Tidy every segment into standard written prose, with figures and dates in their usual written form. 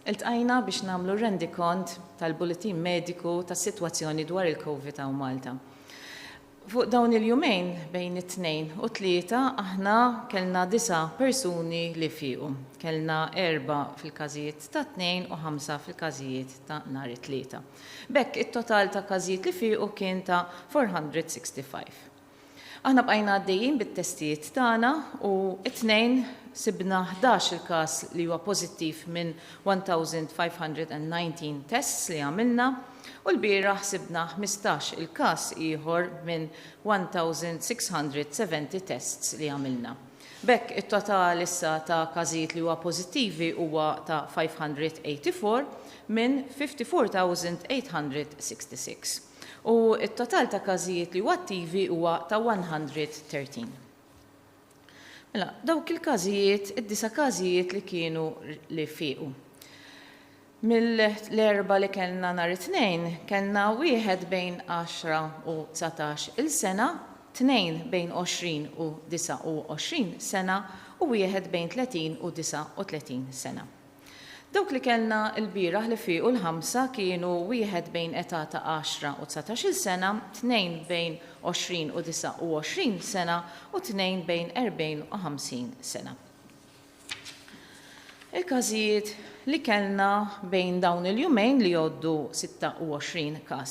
Iltqajna biex nagħmlu rendikont tal-bulletin mediku tas-sitwazzjoni dwar il-COVID hawn Malta. Fuq dawn il-jumejn bejn it-tnejn u tlieta aħna kellna 9 persuni li fiequ. Kellna 4 fil-każijiet ta' 2 u 5 fil-każijiet ta' nhar it-tlieta. Bekk it-total ta' każijiet li fiequ kien ta' 465. Aħna bqajna għaddejjin bit-testijiet tagħna u it-tnejn sibna 11 il-każ li huwa pożittiv minn 1519 tests li għamilna u l-bieraħ sibna 15 il-każ ieħor minn 1670 tests li għamilna. Bekk it-total issa ta' każijiet li huwa pożittivi huwa ta' 584 minn 54,866. U it-total ta' każijiet li huwa attivi huwa ta' 113. Mela, dawk il-każijiet, id-9 każijiet li kienu li fiequ. Mill-erba li kellna nhar it-tnejn, kellna wieħed bejn 10 u 19 il-sena, 2 bejn 20 u 29 sena u wieħed bejn 30 u 39 sena. Dawk li kellna l-bieraħ li fiequ l-5 kienu wieħed bejn età ta' 10 u 19 sena, 2 bejn 20 u 29 sena u 2 bejn 40 u 50 sena. Il-każijiet li kellna bejn dawn il-jumejn li jgħoddu 26 każ.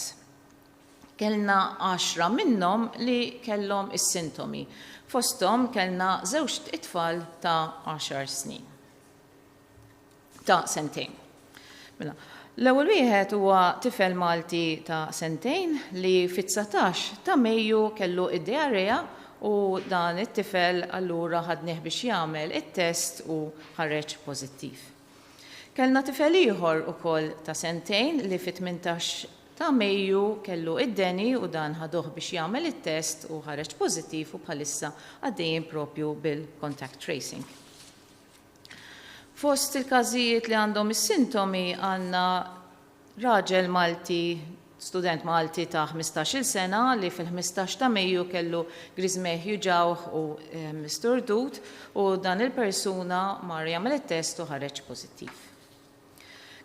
Kellna 10 minnhom li kellhom is-sintomi. Fosthom kellna 2 tfal ta' 10 snin. Ta' sentejn. L-ewwel wieħed huwa tifel Malti ta' sentejn li fit-19 ta' Mejju kellu id-diarrea u dan it-tifel allura ħadnieh biex jagħmel it-test u ħareġ pożittiv. Kellna tifel ieħor ukoll ta' sentejn li fit-18 ta' Mejju kellu id-deni u dan ħaduh biex jagħmel it-test u ħareġ pożittiv u bħalissa għaddejjin propju bil-contact tracing. Fost il-każijiet li għandhom is-sintomi għandna raġel Malti, student Malti ta' 15-il sena li fil-15 ta' Mejju kellu griżmeħju ġawħ u sturdut u dan il-persuna mar jagħmel it-test u ħareġ pożittiv.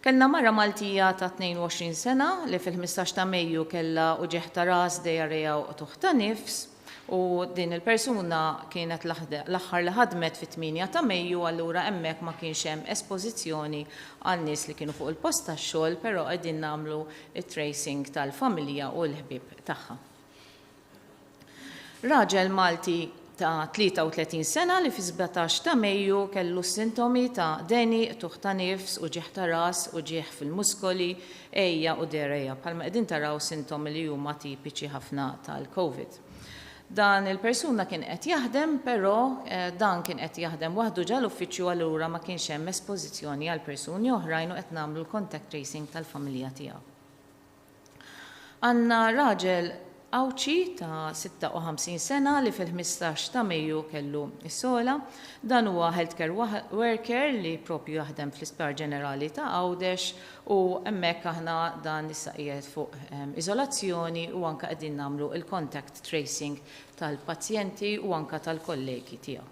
Kellna mara Maltija ta' 22 sena li fil-15 ta' Mejju kellha uġigħ ta' ras, diarrea u tuħ ta' nifs u din il-persuna kienet l-aħħar li ħadmet fit-8 ta' Mejju allura hemmhekk ma kienx hemm espożizzjoni għal nies li kienu fuq il-post tax-xogħol, però qegħdin nagħmlu it-tracing tal-familja u l-ħbieb tagħha. Raġel Malti ta' 33 sena li fi 17 ta' Mejju kellu sintomi ta' deni, tuħ ta' nifs, uġigħ ta' ras, uġigħ fil-muskoli, ejja u diarrea. Bħalma qegħdin taraw sintomi li huma tipiċi ħafna tal-COVID. Dan il-persuna kien qed jaħdem, però dan kien qed jaħdem waħdu ġal uffiċċju allura ma kienx hemm espożizzjoni għal persuni oħrajn u qed nagħmlu l-contact tracing tal-familja tiegħu. Għandna raġel Awċi ta' 56 sena li fil-15 ta' Mejju kellu is-sola. Dan huwa healthcare worker li propju jaħdem fl-Isptar Ġenerali ta' Għawdex u hemmhekk aħna dan issa qiegħed fuq iżolazzjoni u anke qegħdin nagħmlu il-contact tracing tal-pazjenti u anke tal-kollegi tiegħu.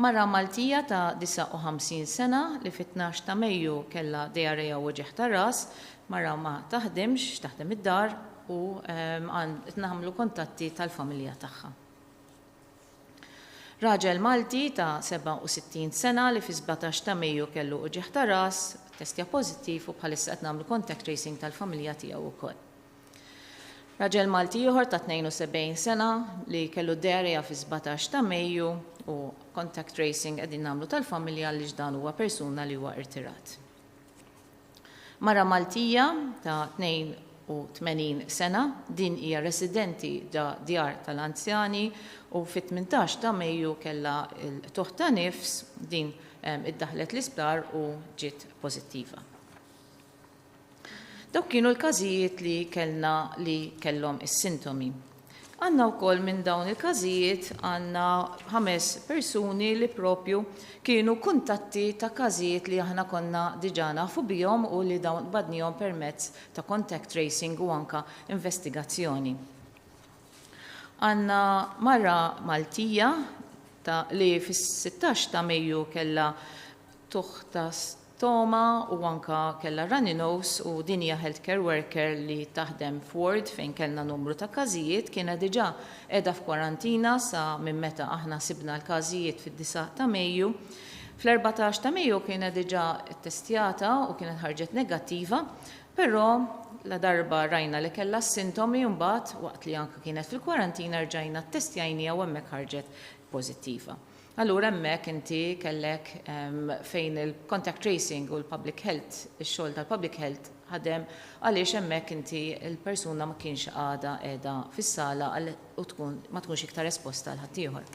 Mara Maltija ta' 59 sena li fit-12 ta' Mejju kellha diarrea u uġigħ ta' ras, mara ma taħdimx, taħdem id-dar u nagħmlu kontatti tal-familja tagħha. Raġel Malti ta' 67 sena li fi 17 ta' Mejju kellu uġigħ ta' ras, testja pożittiv u bħalissa qed nagħmlu contact tracing tal-familja tiegħu wkoll. Raġel Malti ieħor ta' 72 sena li kellu diarrea fi 17 ta' Mejju u contact tracing qegħdin nagħmlu tal-familja li dan huwa persuna li huwa irtirat. Mara Maltija ta' 82 sena, din hija residenti djar tal-anzjani u fit-18 ta' Mejju kellha tuħ ta' nifs, din iddaħlet l-isptar u ġiet pożittiva. Dawk kienu l-każijiet li kellna li kellhom is-sintomi. Għandna wkoll minn dawn il-każijiet għandna 5 persuni li propju kienu kuntatti ta' każijiet li aħna konna diġà nafu bihom u li dawn badnihom permezz ta' contact tracing u anke investigazzjoni. Għandna mara Maltija li fis-16 ta' Mejju kellha tuħ ta' toma u anka kella runny nose u dinja healthcare worker li taħdem Ford fejn kellna numru ta' każijiet kienet diġà qiegħda f'kwarantina sa minn meta aħna sibna l-każijiet fid-9 ta' Mejju. Fl-14 ta' Mejju kienet diġà ttestjata u kienet ħarġet negattiva, però la darba rajna li kellha sintomi u mbagħad waqt li anke kienet fil-kwarantina rġajna ttestjajnija u hemmhekk ħarġet pożittiva. Allura hemmhekk inti kellek fejn il-contact tracing u l-public health, ix-xogħol tal-public health ħadem għaliex hemmhekk inti l-persuna ma kienx qiegħda fis-sala u ma tkunx iktar esposta għal ħaddieħor.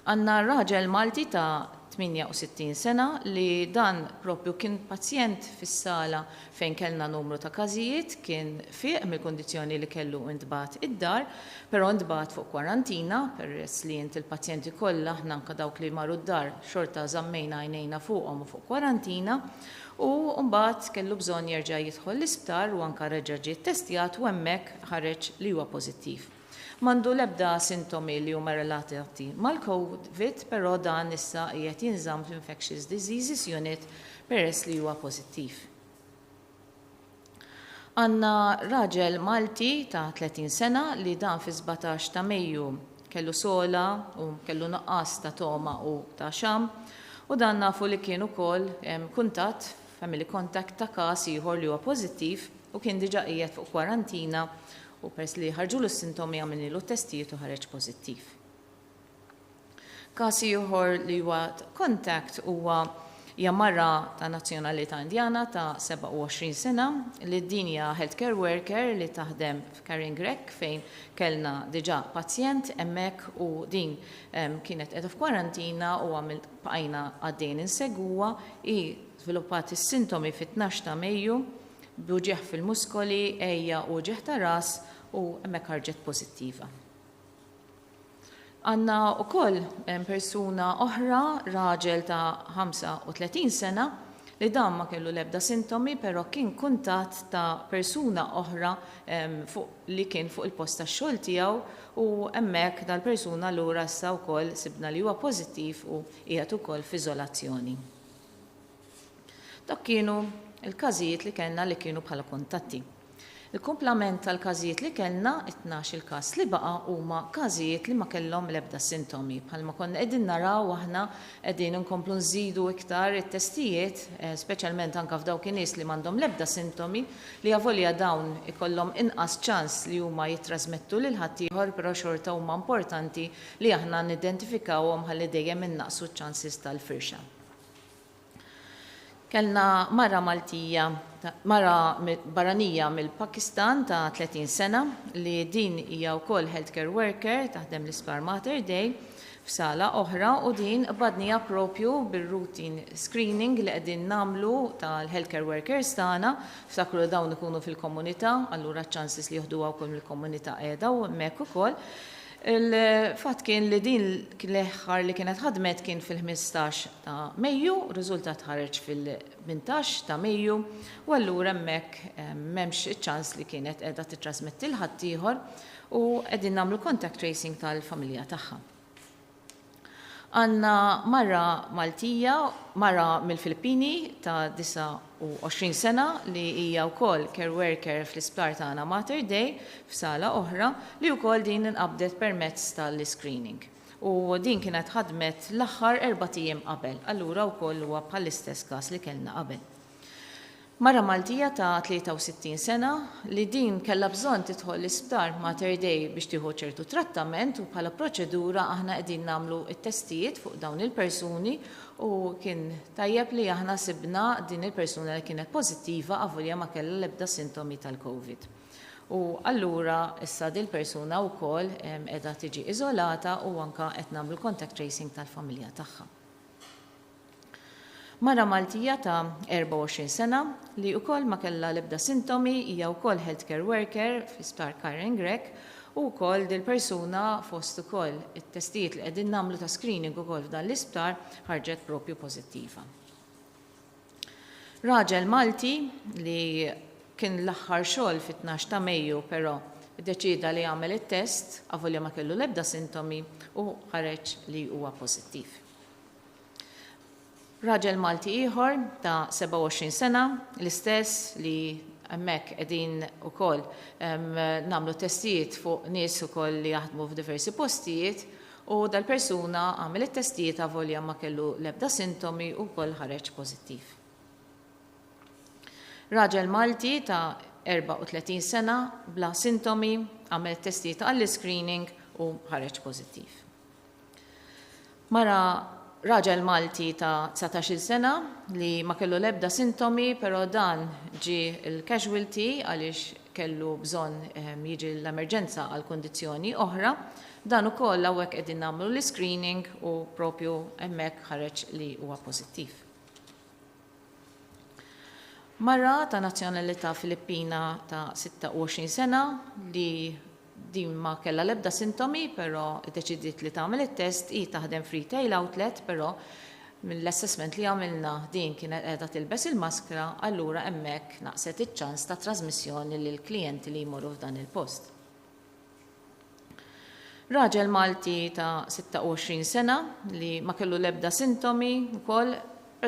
Għandna raġel Malti ta' 68 sena li dan propju kien pazjent fis-sala fejn kellna numru ta' każijiet, kien fieq mill-kundizzjoni li kellu intbagħat id-dar, però intbagħat fuq kwarantina peress li int il-pazjenti kollha aħna anke dawk li marru d-dar xorta żammejna għajnejna fuqhom u fuq kwarantina u mbagħad kellu bżonn jerġa' jidħol l-isptar u anke reġa' ġie ttestjat u hemmhekk ħareġ li huwa pożittiv. M'għandu l-ebda sintomi li huma relatati mal-COVID, però dan issa qiegħed jinżamm fl-Infectious Diseases Unit peress li huwa pożittiv. Għandna raġel Malti ta' 30 sena li dan fi 17 ta' Mejju kellu sola u kellu naqqas ta' toma u ta' xam u dan nafu li kien ukoll kuntatt, family contact ta' każ ieħor li huwa pożittiv u kien diġà qiegħed fuq kwarantina u pers li ħarġu l-sintomi għamilnilu testijiet u ħareġ pożittiv. Każ ieħor li huwa contact huwa hija marra ta' nazzjonalità Indjana ta' 27 sena li din hija healthcare worker li taħdem f'Caring Rec fejn kellna diġà pazjent hemmhekk u din kienet qiegħda f'kwarantina u bqajna għaddejn insegwuha żviluppat is-sintomi fit-12 ta' Mejju b'uġieħ fil-muskoli, ejja u ġieħ ta' ras u hemmhekk ħarġet pożittiva. Għandna wkoll persuna oħra, raġel ta' 35 sena, li dan ma kellu l-ebda sintomi, però kien kuntatt ta' persuna oħra li kien fuq il-post tax-xogħol tiegħu u hemmhekk dal-persuna lura issa wkoll sibna li huwa pożittiv u qiegħed ukoll f'iżolazzjoni. Dak kienu il-każijiet li kellna li kienu bħala kuntatti. Il-kumplament tal-każijiet li kellna, 12 il-każ li baqa' huma każijiet li ma kellhom l-ebda sintomi. Bħalma konna qegħdin naraw aħna qegħdin inkomplu nżidu iktar it-testijiet, speċjalment anke f'dawk in-nies li m'għandhom l-ebda sintomi, li avolja dawn ikollhom inqas ċans li huma jittrażmettu lil ħaddieħor, però xorta huma importanti li aħna nidentifikawhom ħalli dejjem innaqsu ċ-chances tal-firxa. Kellna mara Maltija, mara barranija mill-Pakistan ta' 30 sena li din hija wkoll healthcare worker taħdem l-Isptar Mater Dei f'sala oħra u din badnija propju bir-routine screening li qegħdin nagħmlu tal-healthcare workers tagħna ftakru dawn ikunu fil-komunità, allura ċ-chances li jieħduha wkoll mill-komunità qiegħda u hemmhekk ukoll. Il-fatt kien li din l-eħħar li kienet ħadmet kien fil-15 ta' Mejju, riżultat ħareġ fil-18 ta' Mejju, u allura hemmhekk m'hemmx iċ-ċans li kienet qiegħda titrasmetti l ħaddieħor u qegħdin nagħmlu contact tracing tal-familja tagħha. Għandna marra Maltija, marra mill-Filippini ta' 29 sena li hija wkoll care worker fl-isptar tagħna Mater Dei f'sala oħra li wkoll din inqabdet permezz tal-screening. U din kienet ħadmet l-aħħar 4 ijiem qabel, allura wkoll huwa bħall-istess każ li kellna qabel. Mara Maltija ta' 63 sena li din kellha bżonn tidħol l-isptar Mater Dei biex tieħu ċertu trattament u bħala proċedura aħna qegħdin nagħmlu t-testijiet fuq dawn il-persuni u kien tajjeb li aħna sibna din il-persuna li kienet pożittiva avolja ma kellha l-ebda sintomi tal-COVID. U allura issa din il-persuna wkoll qiegħda tiġi iżolata u anke qed nagħmlu contact tracing tal-familja tagħha. Mara Maltija ta' 24 sena li wkoll ma kellha l-ebda sintomi hija wkoll healthcare worker fl-Isptar Caring Rec u wkoll dil persuna fost ukoll it-testijiet li qegħdin nagħmlu ta' screening ukoll f'dan l-isptar ħarġet propju pożittiva. Raġel Malti li kien l-aħħar xogħol fit-12 ta' Mejju però iddeċida li jagħmel it-test avolja ma kellu l-ebda sintomi u ħareġ li huwa pożittiv. Raġel Malti ieħor ta' 27 sena, l-istess li hemmhekk qegħdin ukoll nagħmlu testijiet fuq nies ukoll li jaħdmu f'diversi postijiet u dal-persuna għamel it-testijiet avolja ma kellu l-ebda sintomi u wkoll ħareġ pożittiv. Raġel Malti ta' 34 sena bla sintomi għamel testijiet għall-screening u ħareġ pożittiv. Mara raġel Malti ta' 19 sena li ma kellu l-ebda sintomi, pero dan ġi il-casualty għaliex kellu bżonn jiġi l-emerġenza għal kondizzjoni oħra, dan ukoll hawnhekk qegħdin nagħmlu l-screening u propju hemmhekk ħareġ li huwa pożittiv. Marra ta' nazzjonalità Filippina ta' 26 sena li din ma kella l-ebda sintomi, pero deċidiet li tagħmel it-test i taħdem retail outlet, pero mill-assessment li għamilna din kienet qiegħda tilbes il-maskra, allura hemmhekk naqset iċ-ċans ta' trasmissjoni lil klijenti li jmorru f'dan il-post. Raġel Malti ta' 26 sena li ma kellu l-ebda sintomi wkoll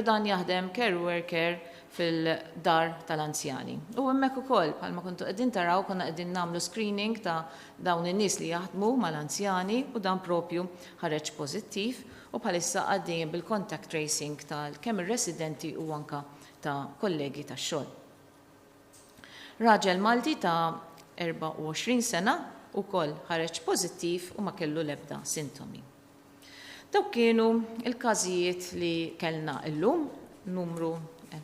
dan jaħdem care worker fil-dar tal-anzjani. U hemmhekk ukoll bħalma kontu qegħdin taraw konna qegħdin nagħmlu screening ta' dawn in-nies li jaħdmu mal-anzjani u dan propju ħareġ pożittiv u bħalissa għaddejjin bil-contact tracing tal-kemm ir-residenti u anka ta' kollegi tax-xogħol. Raġel Malti ta' 24 sena ukoll ħareġ pożittiv u ma kellu l-ebda sintomi. Dawk kienu il-każijiet li kellna illum, numru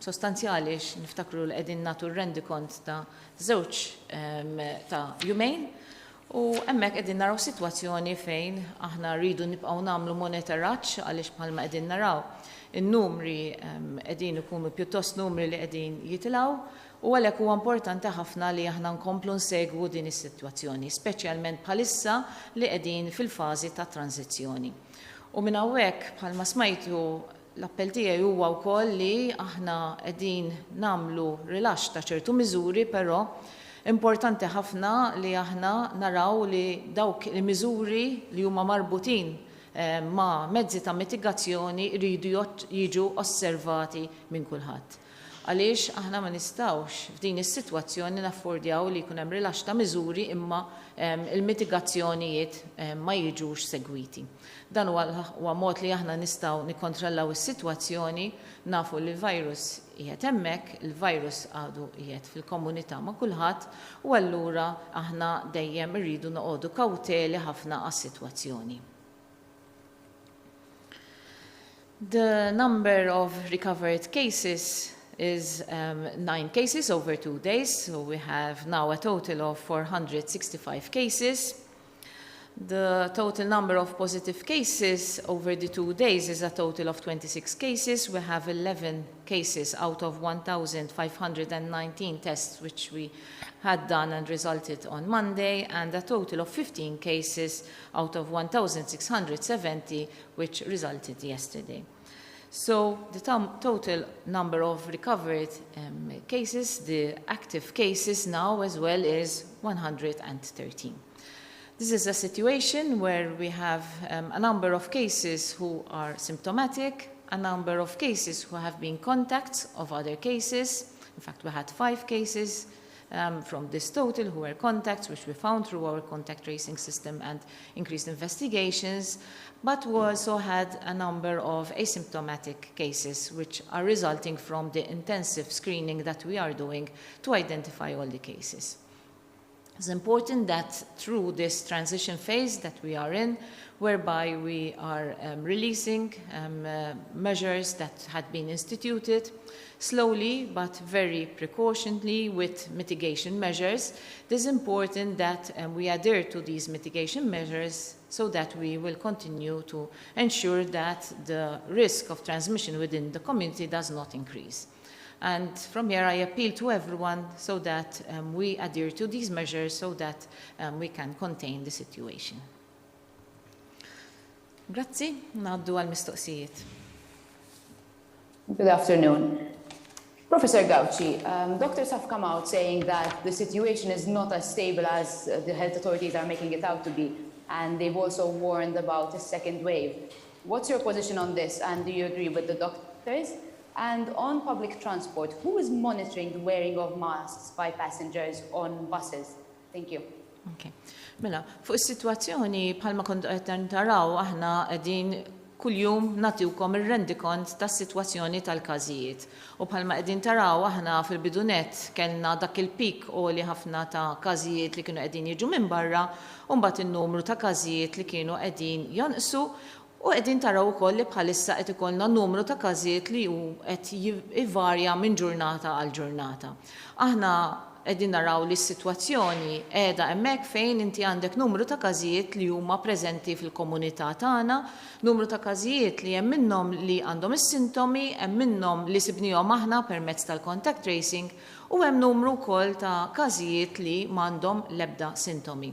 sostanzjali niftakru li qegħdin nagħtu r-rendikont ta' żewġ ta' jumejn u hemmhekk qegħdin naraw sitwazzjoni fejn aħna rridu nibqgħu nagħmlu monitoraġġ għaliex bħalma qegħdin naraw in-numri qegħdin ikunu pjuttost numri li qegħdin jitilgħu u għalhekk huwa importanti ħafna li aħna nkomplu nsegwu din is-sitwazzjoni, speċjalment bħalissa li qegħdin fil-fażi ta' tranzizzjoni. U minn hawnhekk bħalma smajtu l-appell tiegħi huwa wkoll li aħna qegħdin nagħmlu rilaxx ta' ċertu miżuri, però importanti ħafna li aħna naraw li dawk il-miżuri li huma marbutin ma' mezzi ta' mitigazzjoni jridu jiġu osservati minn kulħadd. Għaliex aħna ma nistgħux f'din is-sitwazzjoni naffordjaw li jkun hemm rilaxx ta' miżuri imma il-mitigazzjonijiet ma jiġux segwiti. Dan huwa mod li aħna nistgħu nikkontrollaw is-sitwazzjoni, nafu li l-virus qiegħed hemmhekk, il-virus għadu qiegħed fil-komunità ma' kulħadd u allura aħna dejjem irridu noqogħdu kawteli ħafna għas-sitwazzjoni. The number of recovered cases is 9 cases over 2 days, so we have now a total of 465 cases. The total number of positive cases over the 2 days is a total of 26 cases. We have 11 cases out of 1,519 tests which we had done and resulted on Monday, and a total of 15 cases out of 1,670 which resulted yesterday. So the total number of recovered cases, the active cases now as well, is 113. This is a situation where we have a number of cases who are symptomatic, a number of cases who have been contacts of other cases. In fact, we had 5 cases from this total who were contacts, which we found through our contact tracing system and increased investigations. But we also had a number of asymptomatic cases which are resulting from the intensive screening that we are doing to identify all the cases. It's important that through this transition phase that we are in, whereby we are releasing measures that had been instituted, slowly but very precautionally with mitigation measures, it is important that we adhere to these mitigation measures so that we will continue to ensure that the risk of transmission within the community does not increase. And from here I appeal to everyone so that we adhere to these measures so that we can contain the situation. Grazzi, naddu għal-mistoqsijiet. Good afternoon. Professor Gauci, doctors have come out saying that the situation is not as stable as the health authorities are making it out to be, and they've also warned about a second wave. What's your position on this, and do you agree with the doctors? And on public transport, who is monitoring the wearing of masks by passengers on buses? Thank you. Okay. Mela, fuq is-sitwazzjoni bħalma kont qed taraw aħna qegħdin kuljum nagħtiwkom ir-rendikont tas-sitwazzjoni tal-każijiet. U bħalma qegħdin taraw aħna fil-bidunet kellna dak il-pik li ħafna ta' każijiet li kienu qegħdin jiġu minn barra u mbagħad in-numru ta' każijiet li kienu qegħdin jonqsu u qegħdin taraw ukoll li bħalissa qed ikollna numru ta' każijiet li hu qed jivarja minn ġurnata għal ġurnata. Aħna qegħdin naraw li s-sitwazzjoni qiegħda hemmhekk fejn inti għandek numru ta' każijiet li huma preżenti fil-komunità tagħna, numru ta' każijiet li hemm minnhom li għandhom is-sintomi, hemm minnhom li sibnihom aħna permezz tal-contact tracing u hemm numru wkoll ta' każijiet li m'għandhom l-ebda sintomi.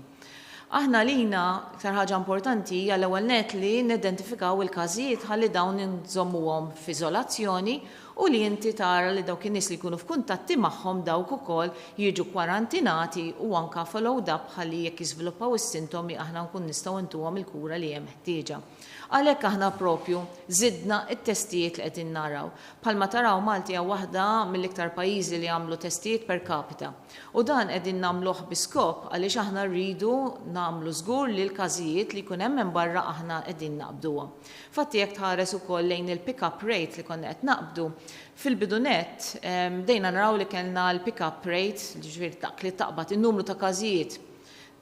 Aħna lina iktar ħaġa importanti hija l-ewwel net li nidentifikaw il-każijiet ħalli dawn inżommuhom f'iżolazzjoni u li inti tara li dawk in-nies li jkunu f'kuntatti magħhom dawk ukoll jiġu kwarantinati u anke follow up ħalli jekk jiżviluppaw is-sintomi aħna nkun nistgħu ntuhom il-kura li hemm ħtieġa. Għalhekk aħna propju żidna t-testijiet li qegħdin naraw. Bħalma taraw Malti hija waħda mill-iktar pajjiżi li għamlu testijiet per capita. U dan qegħdin nagħmluh biskop għaliex aħna rridu nagħmlu żgur li l-każijiet li jkun hemm minn barra aħna qegħdin naqbduhom. Fatti jekk tħares ukoll lejn il-pick-up rate li konna qed naqbdu, fil-bidunet bdejna naraw li kellna l-pick-up rate, ġifieri dak li taqbad in-numru ta' każijiet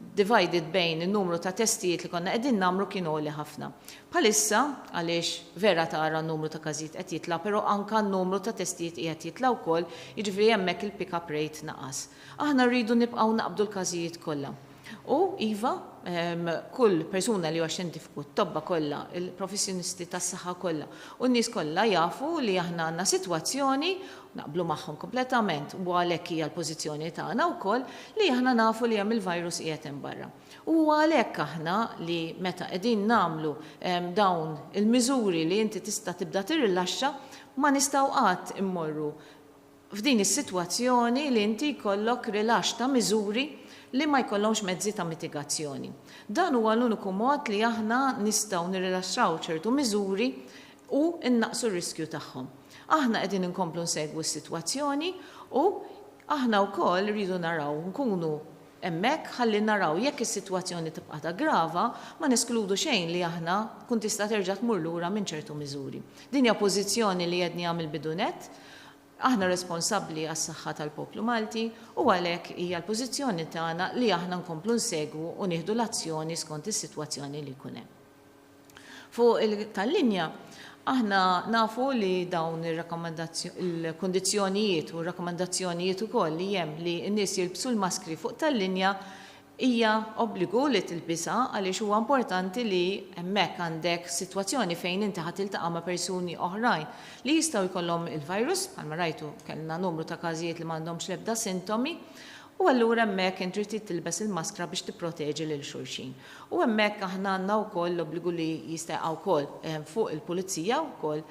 divided bejn il-numru ta' testijiet li konna qegħdin nagħmlu kienu li ħafna. Bħalissa għaliex vera tara n-numru ta' każijiet qed jitla, però anke n-numru ta' testijiet qiegħed jitla wkoll, jiġifieri hemmhekk il-pick-up rate naqas. Aħna rridu nibqgħu naqbdu l-każijiet kollha. U iva, kull persuna li huwa xjentifiku t-tobba kollha, il-professjonisti tas-saħħa kollha u n-nies kollha jafu li aħna għandna sitwazzjoni naqblu magħhom kompletament u għalhekk hija l-pożizzjoni tagħna wkoll li aħna nafu li hemm il-virus qiegħed hemm barra. U għalhekk aħna li meta qegħdin nagħmlu dawn il-miżuri li inti tista' tibda tirrilaxxa ma nistgħu qatt immorru f'din is-sitwazzjoni li inti jkollok rilaxx ta' miżuri li ma jkollhomx mezzi ta' mitigazzjoni. Dan huwa l-uniku mod li aħna nistgħu nirrilaxxaw ċertu miżuri u innaqsu r-riskju tagħhom. Aħna qegħdin inkomplu nsegwu s-sitwazzjoni u aħna wkoll rridu naraw nkunu hemmhekk ħalli naraw jekk is-sitwazzjoni tibqa' tagrava ma neskludu xejn li aħna kun tista' terġa' tmur lura minn ċertu miżuri. Din hija pożizzjoni li qegħdni għamil bidunet. Aħna responsabbli għas-saħħa tal-poplu Malti u għalhekk hija l-pożizzjoni tagħna li aħna nkomplu nsegwu u nieħdu l-azzjoni skont is-sitwazzjoni li jkun hemm. Fuq tal-linja aħna nafu li dawn il-kondizzjonijiet u r-rakkomandazzjonijiet ukoll li hemm li n-nies jilbsu l-maskri fuq tal-linja hija obbligu li tilbisha għaliex huwa importanti li hemmhekk għandek sitwazzjoni fejn inti ħadd tiltaqa' ma' persuni oħrajn li jistgħu jkollhom il-virus, bħalma rajtu kellna numru ta' każijiet li m'għandhomx l-ebda sintomi, u allura hemmhekk inti trid tilbes il-maskra biex tipproteġi lil xulxin. U hemmhekk aħna għandna wkoll l-obbligu li jistgħu wkoll fuq il-pulizija wkoll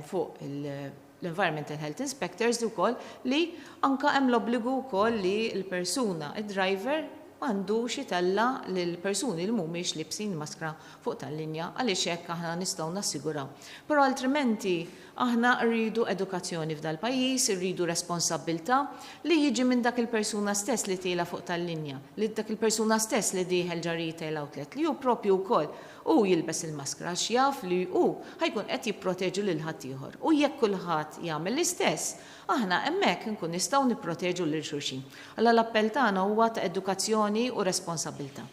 fuq l-Environmental Health Inspectors ukoll li anke hemm l-obbligu wkoll li l-persuna, id-driver għandu xitella l-persuni li mhumiex libsin maskra fuq tal-linja għaliex hekk aħna nistgħu nassiguraw. Però altrimenti aħna rridu edukazzjoni f'dal pajjiż, irridu responsabbiltà li jiġi minn dak il-persuna stess li tiela fuq tal-linja, li dak il-persuna stess li dieħel ġarita l-outlet li hu propju wkoll u jilbes il-maskra x'jaf li hu ħajkun qed jipproteġu lil ħadd ieħor. U jekk kulħadd jagħmel l-istess, aħna hemmhekk inkun nistgħu nipproteġu lil xulxin. Alla l-appell tagħna huwa ta' edukazzjoni u responsabilità.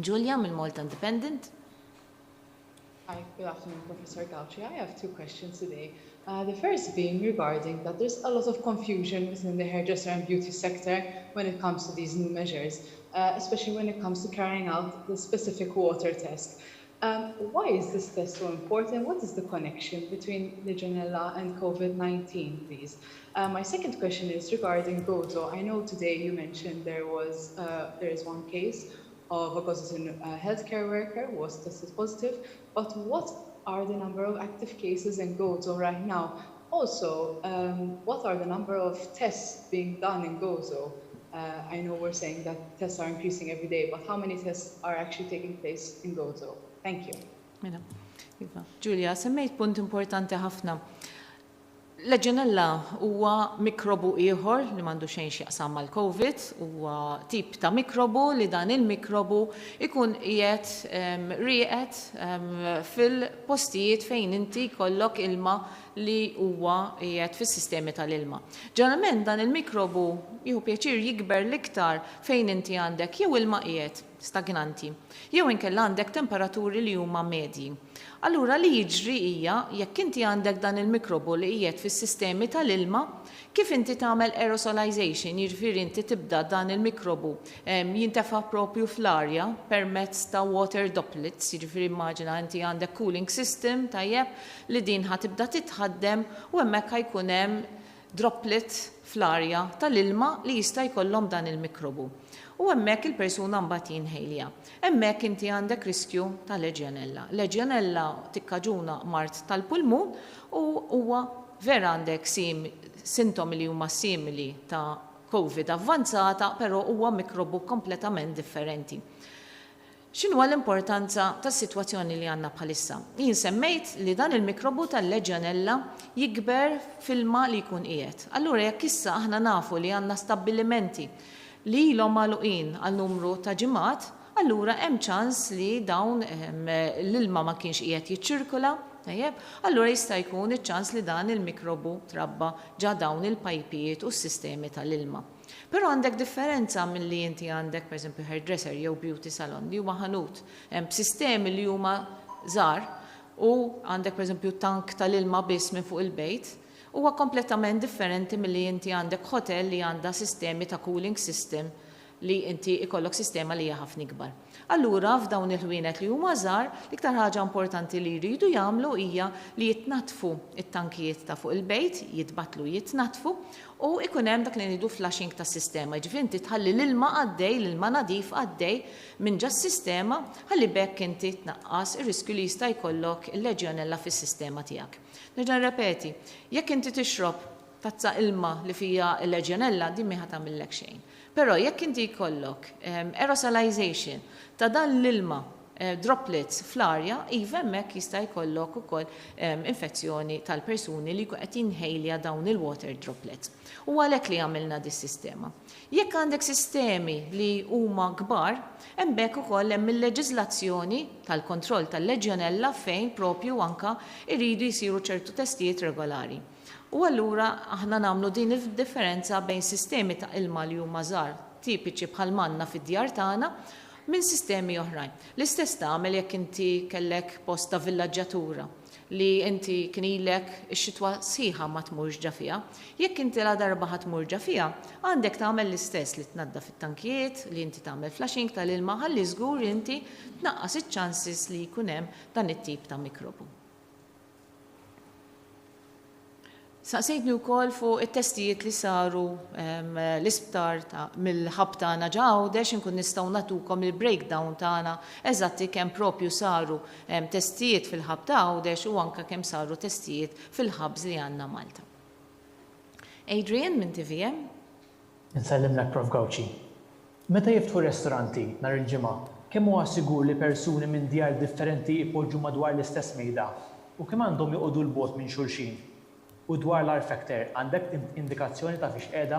Julia mill-Malta Independent. Hi, good afternoon, Professor Gauci. I have two questions today. The first being regarding that there's a lot of confusion within the hairdresser and beauty sector when it comes to these new measures, especially when it comes to carrying out the specific water test. Why is this test so important? What is the connection between Legionella and COVID-19, please? My second question is regarding Gozo. I know today you mentioned there is one case of a Gozoan healthcare worker who was tested positive, but what are the number of active cases in Gozo right now? Also, what are the number of tests being done in Gozo? I know we're saying that tests are increasing every day, but how many tests are actually taking place in Gozo? Thank you. Julia, semmejt punt importanti ħafna. Legionella huwa mikrobu ieħor li m'għandu xejn x'jaqsam mal-COVID, huwa tip ta' mikrobu li dan il-mikrobu ikun qiegħed rieqed fil-postijiet fejn inti jkollok ilma li huwa qiegħed fis-sistemi tal-ilma. Ġeneralment dan il-mikrobu jieħu pjaċir jikber l-iktar fejn inti għandek jew ilma qiegħed stagnanti, jew inkella għandek temperaturi li huma medji. Allura li jiġri hija jekk inti għandek dan il-mikrobu li qiegħed fis-sistemi tal-ilma, kif inti tagħmel aerosolization, jiġifieri inti tibda dan il-mikrobu jintefa' propju fl-arja permezz ta' water droplets, jiġifieri immaġina inti għandek cooling system tajjeb li din ħatibda titħaddem u hemmhekk ħajkun hemm droplet fl-arja tal-ilma li jista' jkollhom dan il-mikrobu. U hemmhekk il-persuna mbagħad jinħejlija. Hemmhekk inti għandek riskju ta' Legionella. Legionella tikkaġuna mart tal-pulmun u huwa vera għandek sintomi li huma simili ta' COVID avvanzata, però huwa mikrobu kompletament differenti. X'inhu l-importanza tas-sitwazzjoni li għandna bħalissa? Jien semmejt li dan il-mikrobu tal-Legionella jikber fil-ma li jkun qiegħed. Allura jekk issa aħna nafu li għandna stabbilimenti li l-om għaluqin għal numru ta' ġimgħat, allura hemm ċans li dawn l-ilma ma kienx qiegħed jiċċirkola, allura jista' jkun iċ-ċans li dan il-mikrobu trabba ġa dawn il-pajpijiet u s-sistemi tal-ilma. Però għandek differenza milli inti għandek pereżempju hairdresser jew beauty salon li huma ħanut, hemm sistemi li huma żgħar u għandek pereżempju tank tal-ilma biss minn fuq il-bejt, huwa kompletament differenti milli inti għandek hotel li għandha sistemi ta' cooling system li inti ikollok sistema li hija ħafna ikbar. Allura f'dawn il-ħwienet li huma żgħar, l-iktar ħaġa importanti li jridu jagħmlu hija li jitnatfu it-tankijiet ta' fuq il-bejt, jitbatlu jitnatfu u ikun hemm dak li ngħidu flashing tas-sistema. Ġifieri inti tħalli l-ilma għaddej, l-ilma nadif għaddej minn ġa s-sistema ħalli bekk inti tnaqqas ir-riskju li jista' jkollok il-Legionella fis-sistema tiegħek. Nerġa' nirrepeti, jekk inti tixrob tazza ilma li fija il-Legionella din ma ħatamillek xejn. Però jekk inti jkollok aerosolization ta' dan l-ilma droplets fl-arja, iva hemmhekk jista' jkollok ukoll infezzjoni tal-persuni li qed jinħejlja dawn il-water droplets. U għalhekk li għamilna dis-sistema. Jekk għandek sistemi li huma kbar, hemmhekk ukoll hemm il-leġiżlazzjoni tal-kontroll tal-Legionella fejn propju anka iridu jsiru ċertu testijiet regolari. U allura aħna nagħmlu din id-differenza bejn sistemi ta' ilma li huma żgħar tipiċi bħal manna fid-djar tagħna minn sistemi oħrajn. L-istess tagħmel jekk inti kellek post ta' villaġġatura li inti kien ilek ix-xitwa sħiħa ma tmurx ġa fiha. Jekk inti la darba ħadd tmur ġa fiha, għandek tagħmel l-istess li tnaddaf it-tankijiet, li inti tagħmel flashing tal-ilma ħalli żgur inti tnaqqas iċ-chances li jkun hemm dan it-tip ta' mikrobu. Saqsejtni wkoll fuq it-testijiet li saru l-isptar mill-ħab tagħna ġa Għawdex inkun nistgħu nagħtukom il-breakdown tagħna eżatti kemm propju saru testijiet fil-ħab ta' Għawdex u anke kemm saru testijiet fil-ħabs li għandna Malta. Adrian minn TVM. Insellimlek Prof Gawci. Meta jiftħu ristoranti nhar il-ġimgħa, kemm huwa sigur li persuni minn djar differenti jpoġġu madwar l-istess mejda u kemm għandhom joqogħdu l-bogħod minn xulxin? U dwar l-R factor, għandek indikazzjoni ta' fiex qiegħda?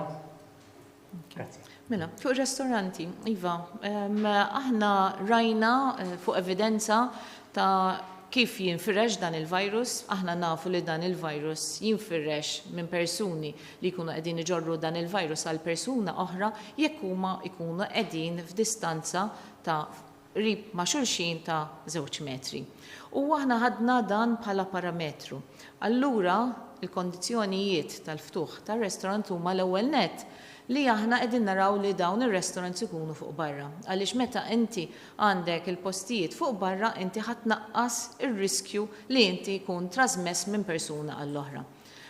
Grazie. Mela, fuq ristoranti, Iva, aħna rajna fuq evidenza ta' kif jinfirex dan il-virus, aħna nafu li dan il-virus jinfirex minn persuni li jkunu qegħdin iġorru dan il-virus għal persuna oħra jekk huma jkunu qegħdin f'distanza ta' rib ma' xulxin ta' 2 metri. U aħna ħadna dan bħala parametru. Allura, il-kondizzjonijiet tal-ftuħ tar-restorant huma l-ewwel nett li aħna qegħdin naraw li dawn ir-restaurants ikunu fuq barra. Għaliex meta inti għandek il-postijiet fuq barra, inti ħadd tnaqqas ir-riskju li inti jkun trasmess minn persuna għall-oħra.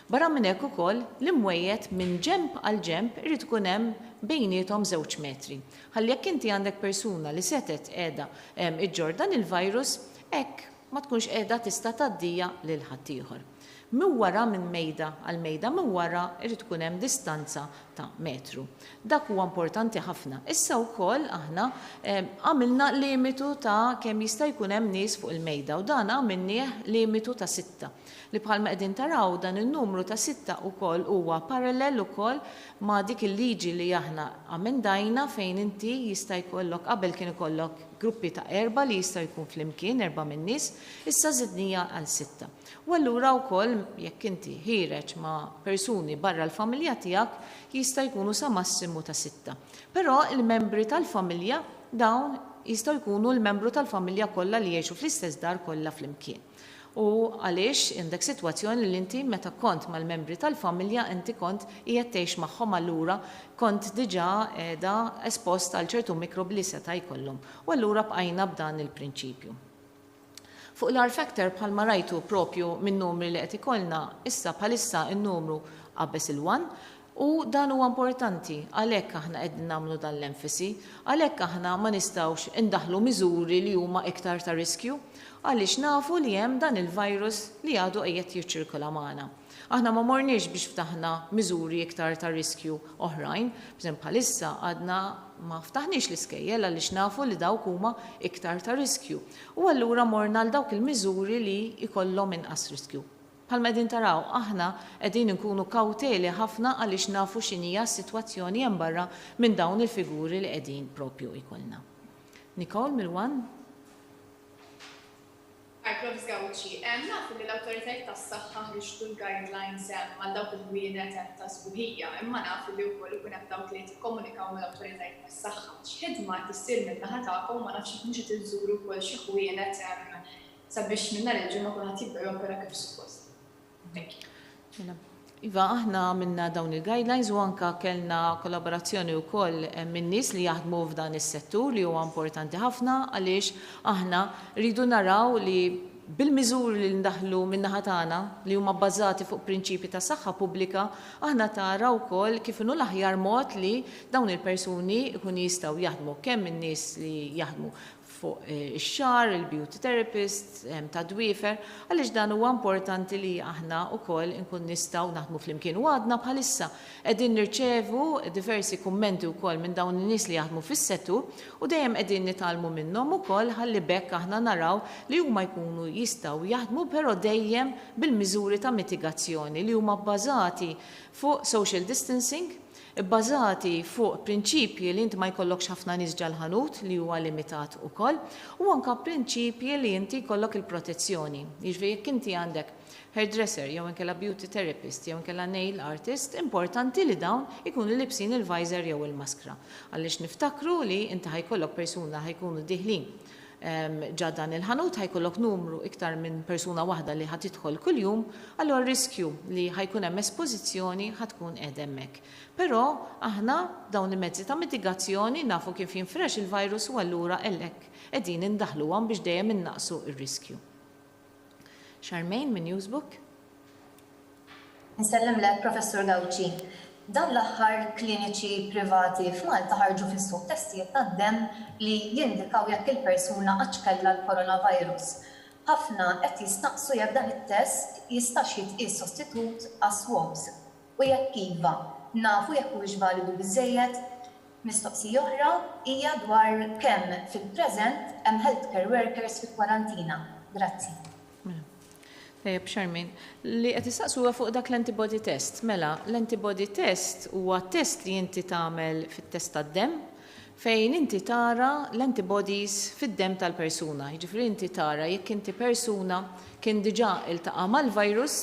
Barra minn hekk ukoll l-imwejjed minn ġenb għal ġenb irid ikun hemm bejniethom 2 metri. Ħalli jekk inti għandek persuna li setet qiegħda iġġor dan il-virus, hekk ma tkunx qiegħda tista' tgħaddija lil ħadd ieħor. Min wara minn mejda għal mejda, min wara irid tkun hemm distanza ta' metru. Dak huwa importanti ħafna. Issa wkoll aħna għamilna limitu ta' kemm jista' jkun hemm nies fuq il-mejda u dan għamilnieh limitu ta' 6. Li bħalma qegħdin taraw dan in-numru ta' 6 ukoll huwa parallel ukoll ma' dik il-liġi li aħna amendajna fejn inti jista' jkollok qabel kien ikollok gruppi ta' 4 li jista' jkun flimkien 4 min nies, issa żidnija għal 6. U allura wkoll jekk inti ħireġ ma' persuni barra l-familja tiegħek jista' jkunu sa massimu ta' 6. Però il-membri tal-familja dawn jistgħu jkunu l-membru tal-familja kollha li jgħixu fl-istess dar kollha flimkien. U għaliex indek sitwazzjoni li inti meta kont mal-membri tal-familja inti kont qiegħed tgħix magħhom allura kont diġà qiegħda espost għal ċertu mikrobi li seta' jkollhom. U allura bqajna b'dan il-prinċipju. Fuq l-R factor bħalma rajtu propju minn numri li qed ikollna issa bħalissa n-numru qabeż il-1 u dan huwa importanti għalhekk aħna qegħdin nagħmlu dan l-enfasi, għalhekk aħna ma nistgħux indaħlu miżuri li huma iktar ta' riskju għaliex nafu li hemm dan il-virus li għadu qiegħed jiċċirkola magħna. Aħna ma morniex biex ftaħna miżuri iktar ta' riskju oħrajn, b'eżempju bħalissa għadna ma ftaħniex l-iskejjel għaliex nafu li dawk huma iktar ta' riskju. U allura morna l dawk il-miżuri li jkollhom inqas riskju. Bħalma qegħdin taraw aħna qegħdin inkunu kawteli ħafna għaliex nafu x'inhija s-sitwazzjoni hemm barra minn dawn il-figuri li qegħdin propju jkollna. Nicole Milwan? Prof. Gawci, naf li l-autoritajiet tas-saħħa ħriġtu l-guidelines għal dawk il-ħwienet ta' sbuħija, imma naf li wkoll ikun hemm dawk li tikkomunikaw mal-awtoritajiet tas-saħħa. X'ħidma tissir min-naħa tagħkom ma nafx inti tiżuru wkoll xi ħwienet sabiex minn nhar il-ġimgħa kulħadd jibda jopera kif suppost. Iva, aħna minna dawn il-guidelines u anka kellna kollaborazzjoni wkoll minn nies li jaħdmu f'dan is-settur li huwa importanti ħafna għaliex aħna rridu naraw li bil-miżuri li ndaħlu min-naħa tagħna li huma bbażati fuq prinċipji ta' saħħa pubblika, aħna tara wkoll kif inhu l-aħjar mod li dawn il-persuni jkunu jistgħu jaħdmu kemm in-nies li jaħdmu fuq ix-xar, il-beauty therapist, ta' dwiefer, għaliex dan huwa importanti li aħna wkoll nkun nistgħu naħdmu flimkien. U għadna bħalissa qegħdin nirċevu diversi kummenti wkoll minn dawn in-nies li jaħdmu fis-settur u dejjem qegħdin nitalmu minnhom ukoll ħalli bekk aħna naraw li huma jkunu jistgħu jaħdmu però dejjem bil-miżuri ta' mitigazzjoni li huma bbażati fuq social distancing, bbażati fuq prinċipji li inti ma jkollokx ħafna nies ġal-ħanut li huwa limitat ukoll, u anke prinċipji li inti jkollok il-protezzjoni. Jiġifieri jekk inti għandek hairdresser, jew inkella beauty therapist, jew inkella nail artist, importanti li dawn ikunu libsin il-visor jew il-maskra. Għaliex niftakru li inti ħajkollok persuna ħajkunu diħlin ġadan il-ħanut ħajkollok numru iktar minn persuna waħda li ħatidħol kuljum, allura riskju li ħajkun hemm espożizzjoni ħatkun qed hemmhekk. Però aħna dawn il-mezzi ta' mitigazzjoni nafu kif jinfresh il-virus u allura hekk qegħdin indaħluhom biex dejjem innaqsu r-riskju. Charmaine minn Newsbook. Nsellem Professor Gawci. Dan l-aħħar kliniċi privati f'Malta ħarġu fis-suq testijiet tad-demm li jindikaw jekk il-persuna għax kellha l-coronavirus. Ħafna qed jistaqsu jekk dan it-test jistax jitqies sostitut għas-swabs. U jekk iva, nafu jekk huwiex validu biżżejjed. Mistoqsija oħra hija dwar kemm fil-preżent hemm healthcare workers fit-kwarantina. Grazzi. Tajjeb, Charmaine, li qed issaqsu fuq dak l-antibody test. Mela, l-antibody test huwa test li inti tagħmel fit-test tad-demm fejn inti tara l-antibodies fid-demm tal-persuna. Jiġifieri inti tara jekk inti persuna kien diġà iltaqa' mal-virus,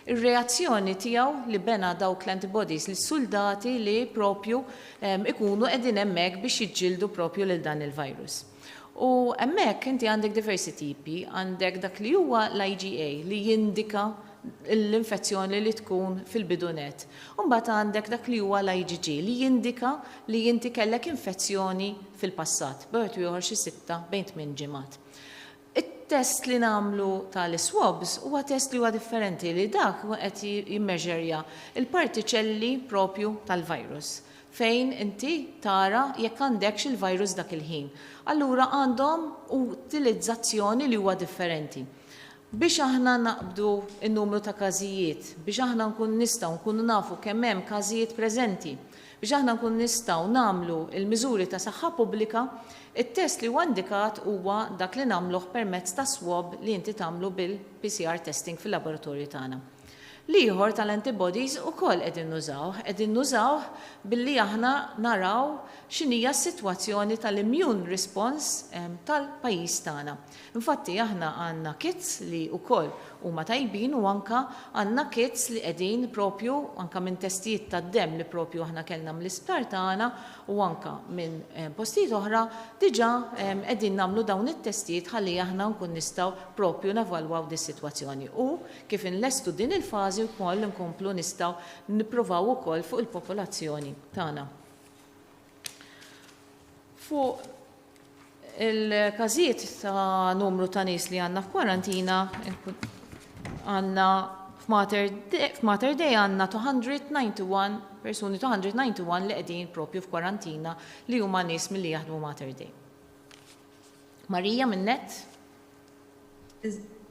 ir-reazzjoni tiegħu li bena dawk l-antibodies lis-soldati li propju ikunu qegħdin hemmhekk biex jiġġieldu propju lil dan il-virus. U hemmhekk inti għandek diversi tipi, għandek dak li huwa l-IgA li jindika l-infezzjoni li tkun fil-bidunet. U mbagħad għandek dak li huwa l-IgG li jindika li inti kellek infezzjoni fil-passat, b'għod ieħor xi 6 bejn 8 ġimgħat. It-test li nagħmlu tal-swabs huwa test li huwa differenti li dak qed jimmeġerja il-partiċelli propju tal-virus fejn inti tara jekk għandekx il-virus dak il-ħin. Allura għandhom utilizzazzjoni li huwa differenti. biex aħna naqbdu il-numru ta' każijiet, biex aħna nkun nistgħu nkunu nafu kemm hemm każijiet preżenti, biex aħna nkun nistgħu nagħmlu il-miżuri ta' saħħa pubblika, it-test li huwa indikat huwa dak li nagħmluh permezz ta' swab li inti tagħmlu bil-PCR testing fil-laboratorju tagħna. L-ieħor tal-antibodies ukoll qegħdin nużawh billi aħna naraw x'inhija s-sitwazzjoni tal-immune response tal-pajjiż tagħna. Infatti aħna għandna kits li wkoll huma tajbin u anka għandna kits li qegħdin propju anka minn testijiet tad-demm li propju aħna kellna mill-isptar tagħna u anka minn postijiet oħra diġà qegħdin nagħmlu dawn it-testijiet ħalli aħna nkun nistgħu propju nevalwaw dis-sitwazzjoni. U kif inlestu din il-fażi wkoll nkomplu nistgħu nippruvaw ukoll fuq il-popolazzjoni tagħna. Fuq il-każijiet ta' numru ta' nies li għandna f'kwarantina għandna f'Mater Dei għandna 291 persuni 291 li qegħdin propju f'kwarantina li huma nies milli jaħdmu Mater Dei. Marija minnet?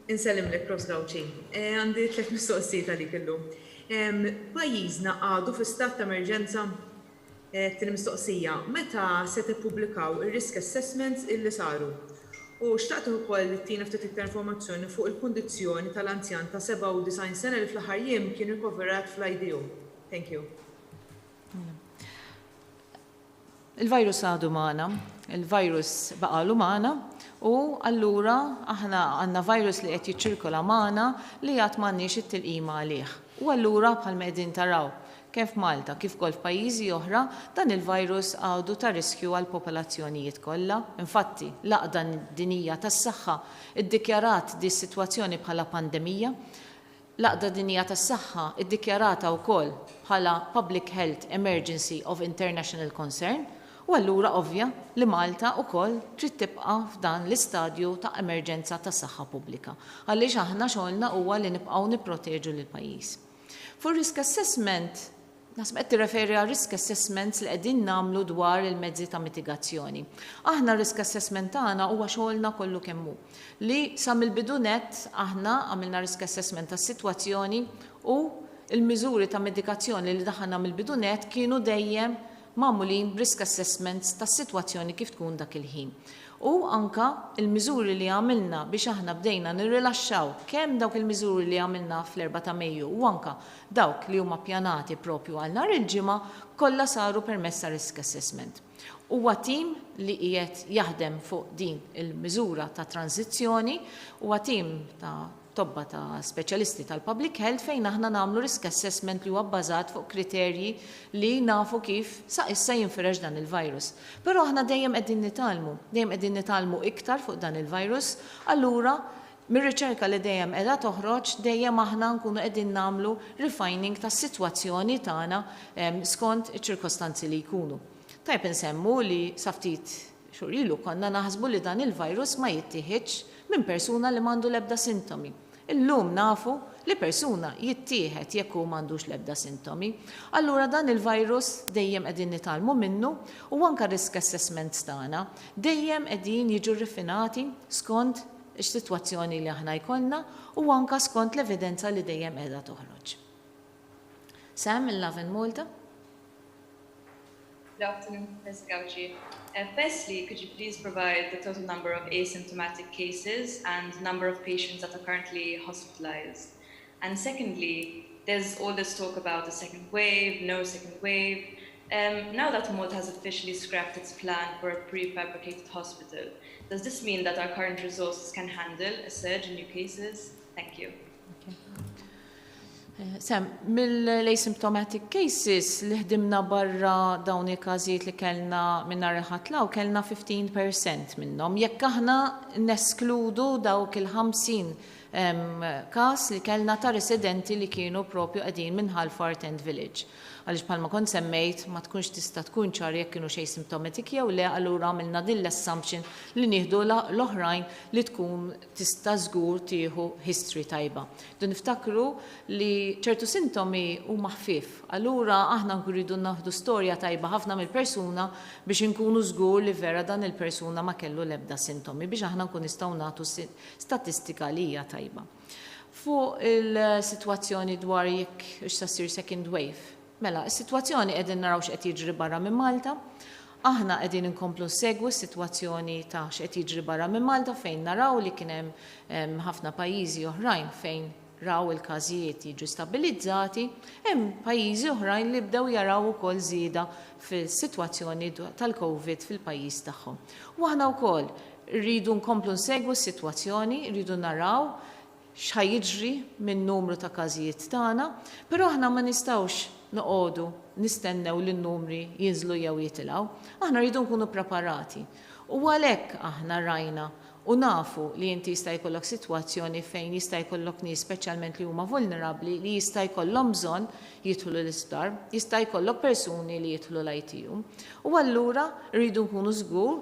Insellimlek, Prof. Gawci. Għandi 3 mistoqsijiet għalik illum. Pajjiżna għadu fi stat ta' emerġenza mistoqsija, meta se tippubblikaw ir-risk assessments illi saru? U xtaqtu ukoll li tina ftit iktar informazzjoni fuq il-kundizzjoni tal-anzjan ta' 97 sena li fl-aħħar jiem kien rikoverat fl-IDU. Thank you. Il-virus għadu magħna, il-virus baqalu magħna u allura aħna għandna virus li qed jiċċirkola magħna li għad m'għandniex it-tilqima għalih. U allura bħalma qegħdin taraw kif Malta, kif kol f'pajjiżi oħra, dan il-virus għadu ta' riskju għal popolazzjonijiet kollha. Infatti, l-Għaqda Dinjija tas-Saħħa iddikjarat di situazzjoni bħala pandemija. L-Għaqda Dinjija tas-Saħħa iddikjarata wkoll bħala Public Health Emergency of International Concern. U allura ovvja li Malta wkoll trid tibqa' f'dan l-istadju ta' emerġenza tas-saħħa pubblika. Għaliex aħna xogħolna huwa li nibqgħu nipproteġu lill-pajjiż. For risk assessment, nasib qed tirreferi għal risk assessments li qegħdin nagħmlu dwar il-mezzi ta' mitigazzjoni. Aħna risk assessment tagħna huwa xogħolna kollu kemm hu. Li sa mill-bidu nett aħna għamilna risk assessment tas-sitwazzjoni u l-miżuri ta' mitigazzjoni li daħħalna mill-bidu nett kienu dejjem magħmulin risk assessments tas-sitwazzjoni kif tkun dak il-ħin. U anka il-miżuri li għamilna biex aħna bdejna nirrilaxxaw kemm dawk il-miżuri li għamilna fl-4 ta' Mejju u anka dawk li huma pjanati propju għal nhar il-ġimgħa kollha saru permezz ta' risk assessment. Huwa tim li qiegħed jaħdem fuq din il-miżura ta' tranzizzjoni, huwa tim ta' tobba ta' speċjalisti tal-public health fejn aħna nagħmlu risk assessment li huwa bbażat fuq kriterji li nafu kif sa issa jinfirex dan il-virus. Però aħna dejjem qegħdin nitalmu iktar fuq dan il-virus, allura mir-riċerka li dejjem qiegħda toħroġ dejjem aħna nkunu qegħdin nagħmlu refining tas-sitwazzjoni tagħna skont iċ-ċirkostanzi li jkunu. Tajb insemmu li sa ftit xhur ilu konna naħsbu li dan il-virus ma jittieħedx minn persuna li m'għandu l-ebda sintomi. Illum nafu li persuna jittieħed jekk hu m'għandux l-ebda sintomi. Allura dan il-virus dejjem qegħdin nitalmu minnu u anke risk assessments tagħna dejjem qegħdin jiġu rrifinati skont ix-sitwazzjoni li aħna jkollna u anke skont l-evidenza li dejjem qiegħda toħroġ. Sam il-Laven Malta. Good afternoon, Ms. Gauci. Firstly, could you please provide the total number of asymptomatic cases and number of patients that are currently hospitalized? And secondly, there's all this talk about the second wave, no second wave. Now that Malta has officially scrapped its plan for a prefabricated hospital, does this mean that our current resources can handle a surge in new cases? Thank you. Okay. Sam, mill-asymptomatic cases li ħdimna barra dawn il-każijiet li kellna minna reħatlaw, kellna 15% minnhom. Jekk aħna neskludu dawk il-50 każ li kellna ta' residenti li kienu propju qegħdin minn Halford End Village. Għaliex bħalma kont semmejt ma tkunx tista' tkun ċar jekk kienu xejn symptomatic jew le, allura għamilna din l-assumption li nieħdu l-oħrajn li tkun tista' żgur tieħu history tajba. Du niftakru li ċertu sintomi huma ħfief, allura aħna nkunu naħdu storja tajba ħafna mill-persuna biex inkunu żgur li vera dan il-persuna ma kellu l-ebda sintomi biex aħna nkun nistgħu nagħtu statistika li hija tajba. Fuq il-sitwazzjoni dwar jekk issa ssir second wave. Mela, is-sitwazzjoni qegħdin naraw x'qed jiġri barra minn Malta. Aħna qegħdin inkomplu nsegwu s-sitwazzjoni ta' x'qed jiġri barra minn Malta fejn naraw li kien hemm ħafna pajjiżi oħrajn fejn raw il-każijiet jiġu stabilizzati, hemm pajjiżi oħrajn li bdew jaraw ukoll żieda fis-sitwazzjoni tal-COVID fil-pajjiż tagħhom. U aħna wkoll rridu nkomplu nsegwu s-sitwazzjoni, rridu naraw x'ħajjiġri minn numru ta' każijiet tagħna, però aħna ma nistgħux noqogħdu nistennew li n-numri jinżlu jew jitilgħu. Aħna rridu nkunu preparati. U għalhekk aħna rajna u nafu li inti jista' jkollok sitwazzjoni fejn jista' jkollok nies speċjalment li huma vulnerabbli li jista' jkollhom bżonn jidħlu l-isptar, jista' jkollok persuni li jidħlu l-ITU. U allura rridu nkunu żgur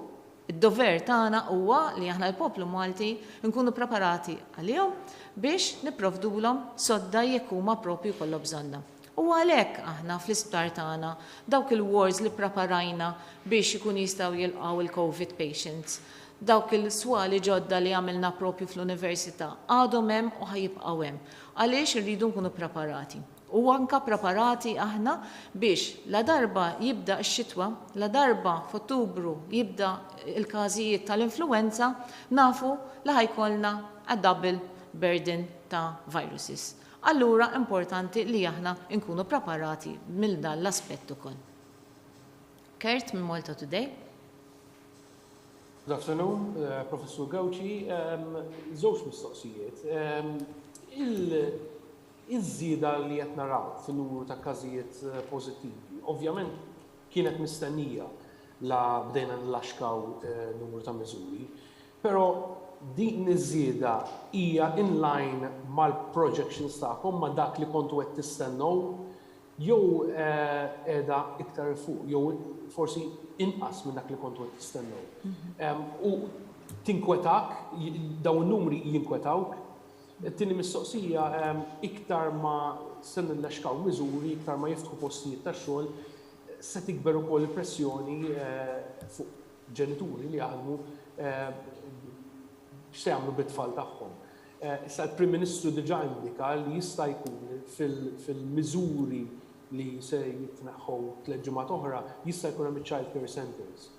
id-dover tagħna huwa li aħna l-poplu Malti nkunu preparati għalihom biex nipprovdulhom sodda jekk huma proprju jkollhom bżonna. U għalhekk aħna fl-isptar tagħna dawk il-wards li preparajna biex ikun jistgħu jilqgħu il-COVID patients, dawk il-swali ġodda li għamilna propju fl-università għadhom hemm u ħajibqgħu hemm. Għaliex irridu nkunu preparati. U anka preparati aħna biex la darba jibda x-xitwa, la darba f'Ottubru jibda il-każijiet tal-influenza, nafu li ħajkollna a double burden ta' viruses. Allura importanti li aħna nkunu preparati mill dan l-aspett ukoll. Kurt minn Malta Today. Good afternoon, Professor Gawci. Żewġ mistoqsijiet. Iż-żieda li qed naraw fin-numru ta' każijiet pożittivi, ovvjament kienet mistennija la bdejna nlaxkaw numru ta' miżuri, però din iż-żieda hija in line mal-projections tagħkom ma' dak li kontu qed tistennew jew qiegħda iktar fuq, jew forsi inqas minn dak li kontu qed tistennew. U tinkwetak, dawn in-numri jinkwetawk. It-tieni mistoqsija iktar ma se nlaxkaw miżuri, iktar ma jiftħu postijiet tax-xogħol, se tikber ukoll il-pressjoni fuq ġenituri li jaħdmu x'se jagħmlu bit-tfal tagħhom. Issa l-Prim Ministru diġà indika li jista' jkun fil-miżuri li se jitneħħu 3 ġimgħat oħra jista' jkun hemm child care centers.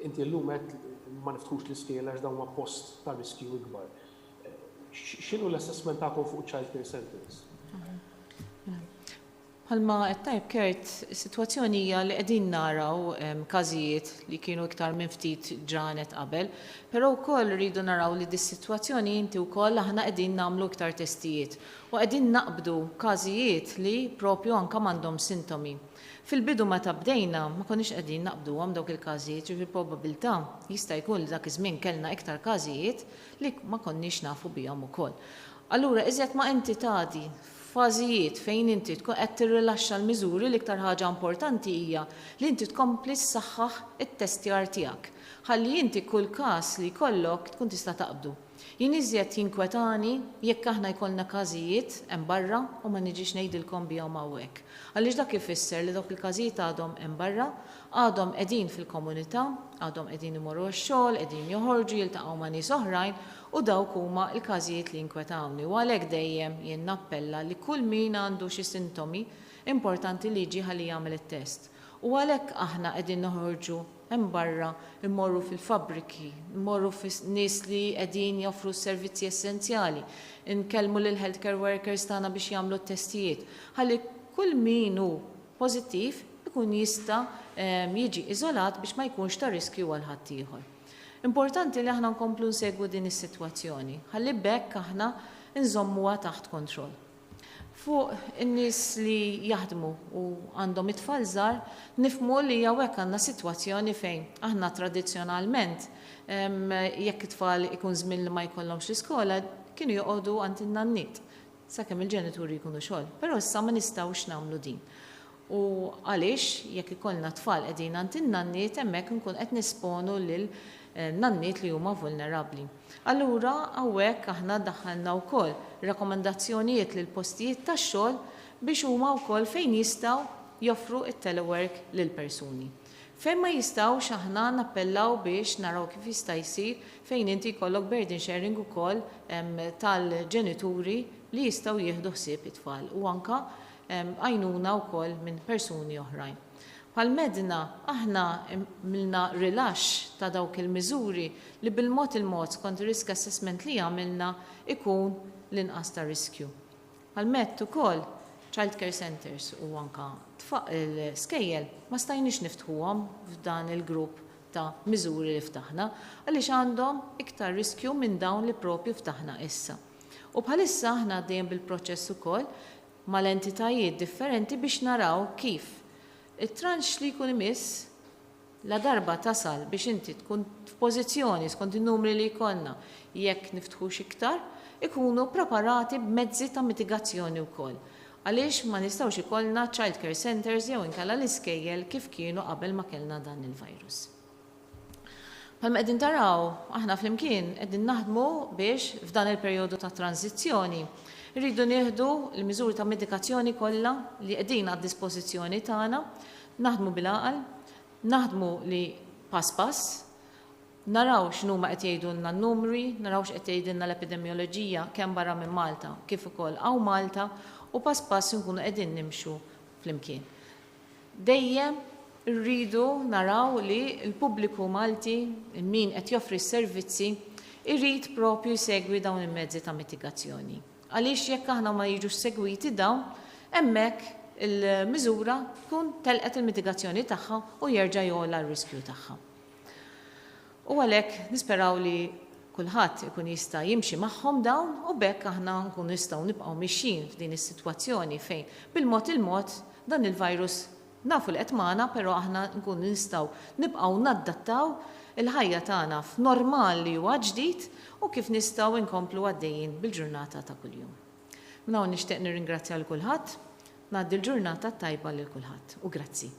Inti llum qed ma niftħux l-iskejjel għax dawn ma post ta' riskju ikbar. X'inhu l-assessment tagħkom fuq child care centers? Bħalma qed Kurt, is-sitwazzjoni hija li qegħdin naraw każijiet li kienu iktar minn ftit ġranet qabel, però wkoll rridu naraw li dis-sitwazzjoni inti wkoll aħna qegħdin nagħmlu iktar testijiet u qegħdin naqbdu każijiet li propju anke m'għandhom sintomi. Fil-bidu meta bdejna ma konniex qegħdin naqbduhom dawk il-każijiet, ġifieri probabilità jista' jkun li dak iż-żmien kellna iktar każijiet li ma konniex nafu bihom ukoll. Allura iżjed ma inti tagħti fażijiet fejn inti tkun qed tirrilaxxa l-miżuri l-iktar ħaġa importanti hija li inti tkompli ssaħħaħ it-testjar tiegħek. Ħalli inti kull każ li jkollok tkun tista' taqbdu. Jien iżjed jinkwetani jekk aħna jkollna każijiet hemm barra u ma niġix ngħidilkom bihom hawnhekk. Għaliex dak ifisser li dawk il-każijiet għadhom hemm barra, għadhom qegħdin fil-komunità, għadhom qegħdin imorru x-xogħol, qegħdin joħorġu jiltaqgħu ma' nies oħrajn u dawk huma l-każijiet li jinkwetawni. U għalhekk dejjem jien nappella li kull min għandu xi sintomi importanti li jiġi ħalli jagħmel it-test. U għalhekk aħna qegħdin noħorġu hemm barra, immorru fil-fabbriki, immorru fis-nies li qegħdin joffru s-servizzi essenzjali, inkellmu lil healthcare workers tagħna biex jagħmlu t-testijiet. Ħalli kull min hu pożittiv ikun jista' jiġi iżolat biex ma jkunx ta' riskju għal ħadd ieħor. Importanti li aħna nkomplu nsegwu din is-sitwazzjoni, ħalli bekk aħna nżommuha taħt kontroll. Fuq in-nies li jaħdmu u għandhom it-tfal żgħar, nifhmu li hawnhekk għandna sitwazzjoni fejn aħna tradizzjonalment jekk it-tfal ikun żmien li ma jkollhomx l-iskola kienu joqogħdu għand in-nannit. sakemm il-ġenituri jkunu xogħol. Però issa ma nistgħux nagħmlu din. U għaliex jekk ikollna tfal qegħdin għand in-nanniet hemmhekk nkun qed nisponu lil nanniet li huma vulnerabbli. Allura hawnhekk aħna daħħalna wkoll rakkomandazzjonijiet lil postijiet tax-xogħol biex huma wkoll fejn jistgħu joffru it-telework lil persuni. Fejn ma jistgħux aħna nappellaw biex naraw kif jista' jsir fejn inti jkollok burden sharing ukoll tal-ġenituri li jistgħu jieħdu ħsieb it-tfal u anke għajnuna wkoll minn persuni oħrajn. Bħal medna aħna milna rilaxx ta' dawk il-miżuri li bil-mod skont risk assessment li għamilna ikun l-inqas ta' riskju. Bħal med ukoll child care centers u anka l-skejjel ma stajniex niftħuhom f'dan il-grupp ta' miżuri li ftaħna għaliex għandhom iktar riskju minn dawn li propju ftaħna issa. U bħalissa aħna dejjem bil-proċess ukoll mal-entitajiet differenti biex naraw kif it-tranx li jkun imiss la darba tasal biex inti tkun f'pożizzjoni skont in-numri li jkollna jekk niftħux iktar ikunu preparati b'mezzi ta' mitigazzjoni wkoll. Għaliex ma nistgħux ikollna child care centers jew inkella l-iskejjel kif kienu qabel ma kellna dan il-virus. Palma qegħdin taraw, aħna flimkien qegħdin naħdmu biex f'dan il-perjodu ta' tranzizzjoni rridu nieħdu l-miżuri ta' medikazzjoni kollha li qegħdin għad-dispożizzjoni tagħna, naħdmu bil-għaqal, naħdmu li pass, naraw x'numa qed jgħidulna n-numri, naraw x'qed jgħidilna l-epidemioloġija kemm barra minn Malta kif ukoll hawn Malta u pass nkunu qegħdin nimxu flimkien. Dejjem rridu naraw li l-pubbliku Malti, min qed joffri s-servizzi, irrid propju jsegwi dawn il-mezzi ta' mitigazzjoni. Għaliex jekk aħna ma jiġux segwiti dawn, hemmhekk il-miżura tkun telqet il-mitigazzjoni tagħha u jerġa' jogħla r-riskju tagħha. U għalhekk nisperaw li kulħadd ikun jista' jimxi magħhom dawn u bekk aħna nkun nistgħu nibqgħu mixjin f'din is-sitwazzjoni fejn bil-mod dan il-virus nafu li qed magħna, però aħna nkun nistgħu nibqgħu naddattaw il-ħajja tagħna f'normal li huwa ġdid u kif nistgħu nkomplu għaddejjin bil-ġurnata ta' kuljum. Minn hawn nixtieq nirringrazzja lil kulħadd, ngħaddi l-ġurnata tajba lil kulħadd u grazzi.